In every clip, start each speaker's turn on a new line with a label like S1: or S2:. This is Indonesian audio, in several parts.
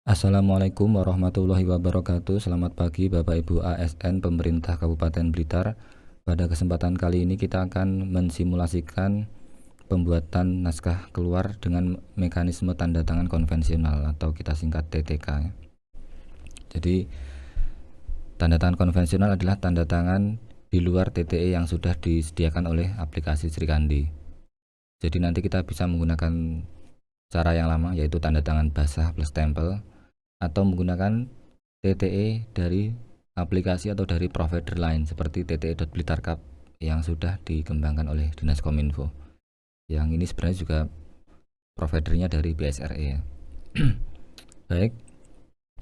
S1: Assalamualaikum warahmatullahi wabarakatuh. Selamat pagi Bapak Ibu ASN Pemerintah Kabupaten Blitar. Pada kesempatan kali ini kita akan mensimulasikan pembuatan naskah keluar dengan mekanisme tanda tangan konvensional atau kita singkat TTK. Jadi tanda tangan konvensional adalah tanda tangan di luar TTE yang sudah disediakan oleh aplikasi Srikandi. Jadi nanti kita bisa menggunakan cara yang lama, yaitu tanda tangan basah plus stempel, atau menggunakan TTE dari aplikasi atau dari provider lain seperti TTE.Blitarkap yang sudah dikembangkan oleh Dinas Kominfo. Yang ini sebenarnya juga providernya dari BSRE ya. Baik,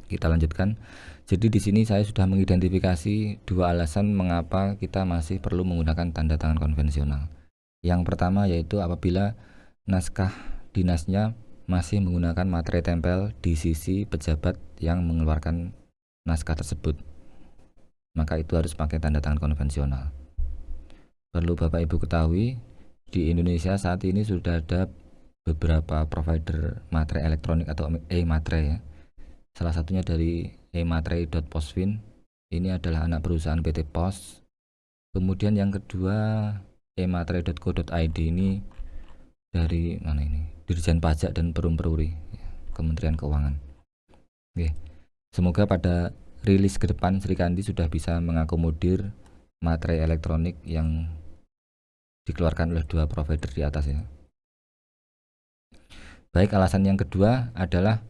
S1: kita lanjutkan. Jadi di sini saya sudah mengidentifikasi dua alasan mengapa kita masih perlu menggunakan tanda tangan konvensional. Yang pertama yaitu apabila naskah dinasnya masih menggunakan materai tempel di sisi pejabat yang mengeluarkan naskah tersebut, maka itu harus pakai tanda tangan konvensional. Perlu Bapak Ibu ketahui, di Indonesia saat ini sudah ada beberapa provider materai elektronik atau e-materai ya. Salah satunya dari e-materai.posfin. Ini adalah anak perusahaan PT Pos. Kemudian yang kedua e-materai.co.id, ini dari mana ini? Dirjen Pajak dan Perum-Peruri, Kementerian Keuangan. Oke. Semoga pada rilis ke depan Srikandi sudah bisa mengakomodir materai elektronik yang dikeluarkan oleh dua provider di atas ya. Baik, alasan yang kedua adalah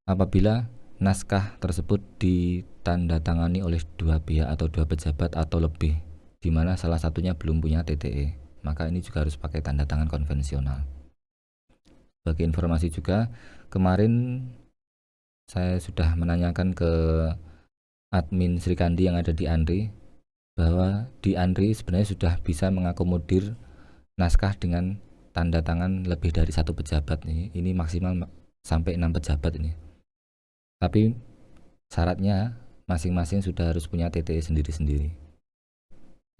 S1: apabila naskah tersebut ditandatangani oleh dua pihak atau dua pejabat atau lebih, di mana salah satunya belum punya TTE, maka ini juga harus pakai tanda tangan konvensional. Sebagai informasi juga, kemarin saya sudah menanyakan ke admin Srikandi yang ada di Andri, bahwa di Andri sebenarnya sudah bisa mengakomodir naskah dengan tanda tangan lebih dari satu pejabat nih. Ini maksimal sampai 6 pejabat ini. Tapi syaratnya masing-masing sudah harus punya TTE sendiri-sendiri.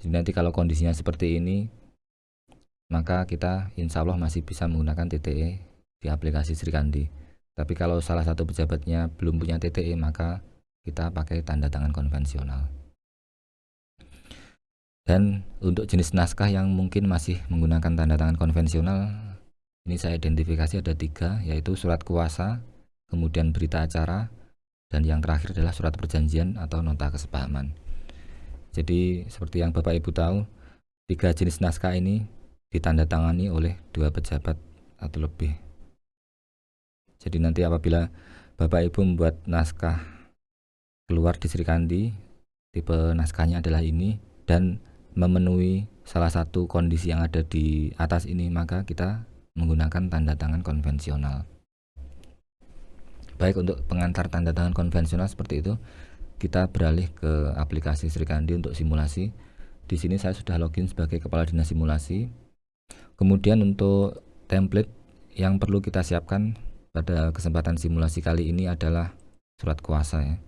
S1: Jadi nanti kalau kondisinya seperti ini, maka kita insya Allah masih bisa menggunakan TTE di aplikasi Srikandi. Tapi kalau salah satu pejabatnya belum punya TTE, maka kita pakai tanda tangan konvensional. Dan untuk jenis naskah yang mungkin masih menggunakan tanda tangan konvensional, ini saya identifikasi ada 3, yaitu surat kuasa, kemudian berita acara, dan yang terakhir adalah surat perjanjian atau nota kesepahaman. Jadi seperti yang Bapak Ibu tahu, 3 jenis naskah ini ditandatangani oleh 2 pejabat atau lebih. Jadi nanti apabila Bapak Ibu membuat naskah keluar di Srikandi, tipe naskahnya adalah ini dan memenuhi salah satu kondisi yang ada di atas ini, maka kita menggunakan tanda tangan konvensional. Baik, untuk pengantar tanda tangan konvensional seperti itu, kita beralih ke aplikasi Srikandi untuk simulasi. Di sini saya sudah login sebagai kepala dinas simulasi. Kemudian untuk template yang perlu kita siapkan pada kesempatan simulasi kali ini adalah surat kuasa ya.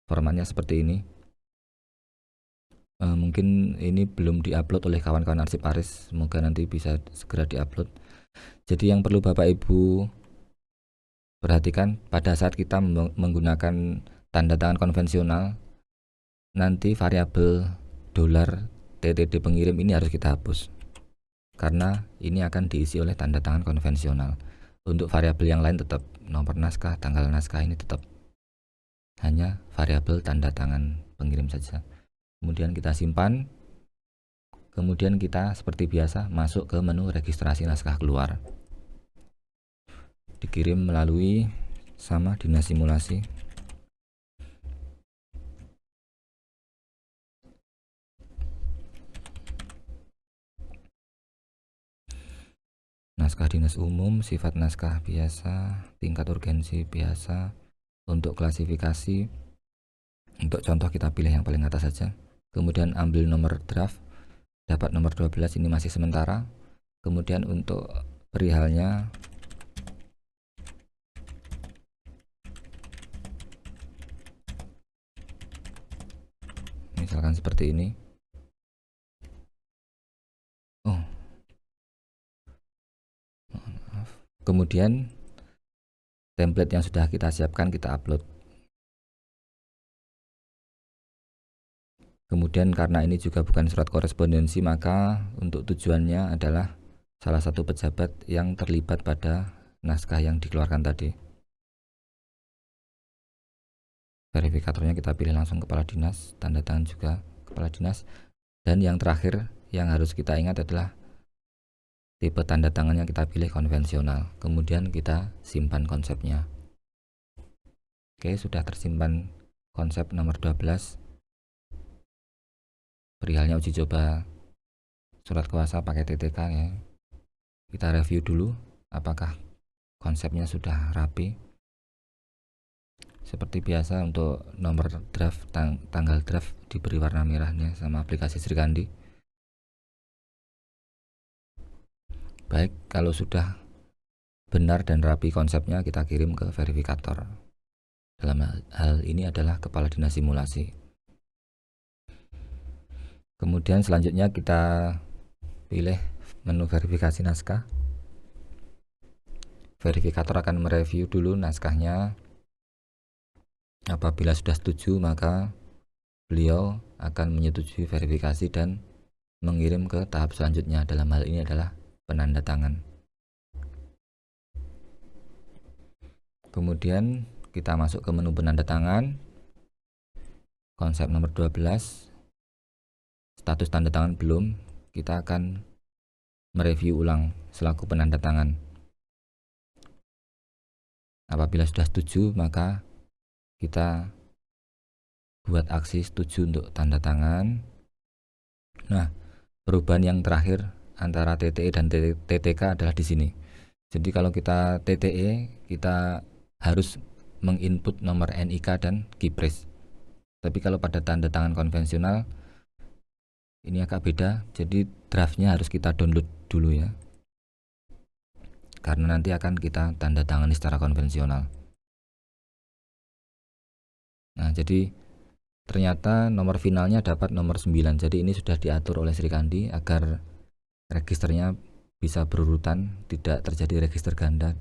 S1: Formatnya seperti ini. Mungkin ini belum diupload oleh kawan-kawan arsip Aris, semoga nanti bisa segera diupload. Jadi yang perlu Bapak Ibu perhatikan pada saat kita menggunakan tanda tangan konvensional, nanti variabel dolar TTD pengirim ini harus kita hapus, karena ini akan diisi oleh tanda tangan konvensional. Untuk variabel yang lain tetap nomor naskah, tanggal naskah, ini tetap hanya variabel tanda tangan pengirim saja. Kemudian kita simpan. Kemudian kita seperti biasa masuk ke menu registrasi naskah keluar. Dikirim melalui sama dinas simulasi. Naskah dinas umum, sifat naskah biasa, tingkat urgensi biasa. Untuk klasifikasi, untuk contoh kita pilih yang paling atas saja. Kemudian ambil nomor draft, dapat nomor 12, ini masih sementara. Kemudian untuk perihalnya, misalkan seperti ini. Kemudian template yang sudah kita siapkan kita upload. Kemudian karena ini juga bukan surat korespondensi, maka untuk tujuannya adalah salah satu pejabat yang terlibat pada naskah yang dikeluarkan tadi. Verifikatornya kita pilih langsung kepala dinas, tanda tangan juga kepala dinas. Dan yang terakhir yang harus kita ingat adalah tipe tanda tangan yang kita pilih konvensional. Kemudian kita simpan konsepnya. Oke, sudah tersimpan konsep nomor 12. Perihalnya uji coba surat kuasa pakai TTK ya. Kita review dulu apakah konsepnya sudah rapi. Seperti biasa untuk nomor draft, tanggal draft diberi warna merahnya sama aplikasi Srikandi. Baik, kalau sudah benar dan rapi konsepnya kita kirim ke verifikator. Dalam hal ini adalah kepala dinas simulasi. Kemudian selanjutnya kita pilih menu verifikasi naskah. Verifikator akan mereview dulu naskahnya. Apabila sudah setuju, maka beliau akan menyetujui verifikasi dan mengirim ke tahap selanjutnya. Dalam hal ini adalah penandatangan. Kemudian kita masuk ke menu penandatangan. Konsep nomor 12. Status tanda tangan belum, kita akan mereview ulang selaku penanda tangan. Apabila sudah setuju, maka kita buat aksi setuju untuk tanda tangan. Nah, perubahan yang terakhir antara TTE dan TTK adalah di sini. Jadi kalau kita TTE, kita harus menginput nomor NIK dan KIPRIS. Tapi kalau pada tanda tangan konvensional ini agak beda, jadi draftnya harus kita download dulu ya, karena nanti akan kita tanda tangani secara konvensional. Nah, jadi ternyata nomor finalnya dapat nomor 9. Jadi ini sudah diatur oleh Srikandi agar registernya bisa berurutan, tidak terjadi register ganda.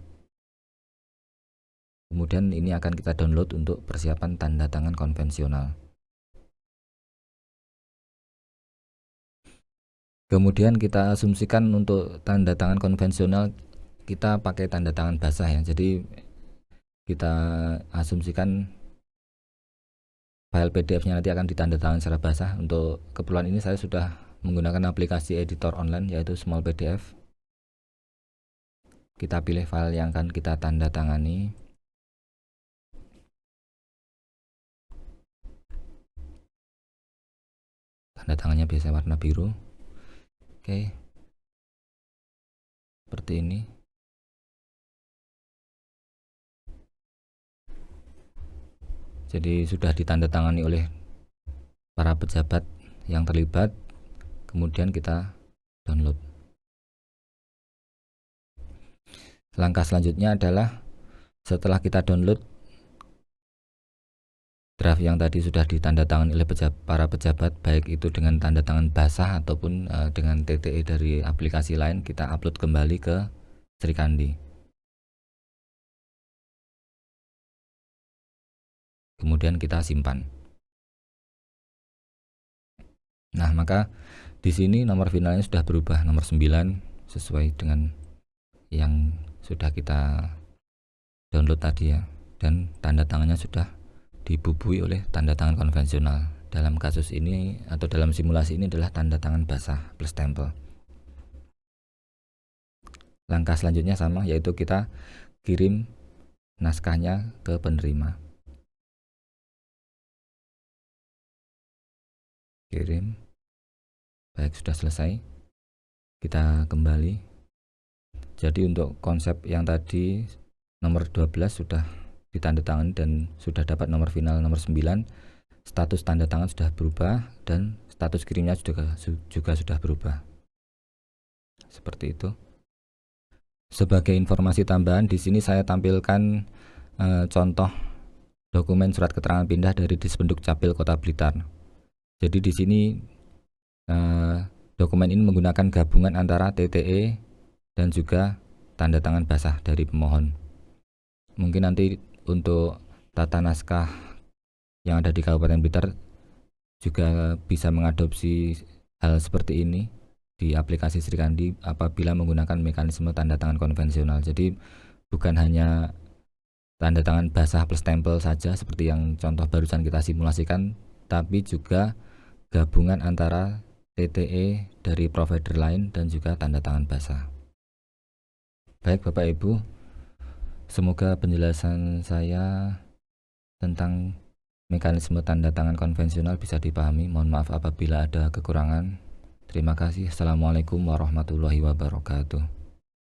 S1: Kemudian ini akan kita download untuk persiapan tanda tangan konvensional. Kemudian kita asumsikan untuk tanda tangan konvensional kita pakai tanda tangan basah ya. Jadi kita asumsikan file PDF-nya nanti akan ditanda tangan secara basah. Untuk keperluan ini saya sudah menggunakan aplikasi editor online yaitu Small PDF. Kita pilih file yang akan kita tanda tangani. Tanda tangannya biasa warna biru. Oke, seperti ini. Jadi sudah ditandatangani oleh para pejabat yang terlibat. Kemudian kita download. Langkah selanjutnya adalah setelah kita download draft yang tadi sudah ditandatangani oleh para pejabat, baik itu dengan tanda tangan basah ataupun dengan TTE dari aplikasi lain, kita upload kembali ke Srikandi. Kemudian kita simpan. Nah, maka di sini nomor finalnya sudah berubah, nomor 9 sesuai dengan yang sudah kita download tadi ya, dan tanda tangannya sudah dibubui oleh tanda tangan konvensional. Dalam kasus ini atau dalam simulasi ini adalah tanda tangan basah plus stempel. Langkah selanjutnya sama, yaitu kita kirim naskahnya ke penerima. Kirim. Baik, sudah selesai. Kita kembali. Jadi untuk konsep yang tadi nomor 12 sudah ditandatangani dan sudah dapat nomor final nomor 9. Status tanda tangan sudah berubah dan status kirimnya juga sudah berubah. Seperti itu. Sebagai informasi tambahan, di sini saya tampilkan contoh dokumen surat keterangan pindah dari Dispenduk Capil Kota Blitar. Jadi di sini dokumen ini menggunakan gabungan antara TTE dan juga tanda tangan basah dari pemohon. Mungkin nanti untuk tata naskah yang ada di Kabupaten Blitar juga bisa mengadopsi hal seperti ini di aplikasi Srikandi apabila menggunakan mekanisme tanda tangan konvensional. Jadi bukan hanya tanda tangan basah plus stempel saja seperti yang contoh barusan kita simulasikan, tapi juga gabungan antara TTE dari provider lain dan juga tanda tangan basah. Baik Bapak Ibu, semoga penjelasan saya tentang mekanisme tanda tangan konvensional bisa dipahami. Mohon maaf apabila ada kekurangan. Terima kasih. Assalamualaikum warahmatullahi wabarakatuh.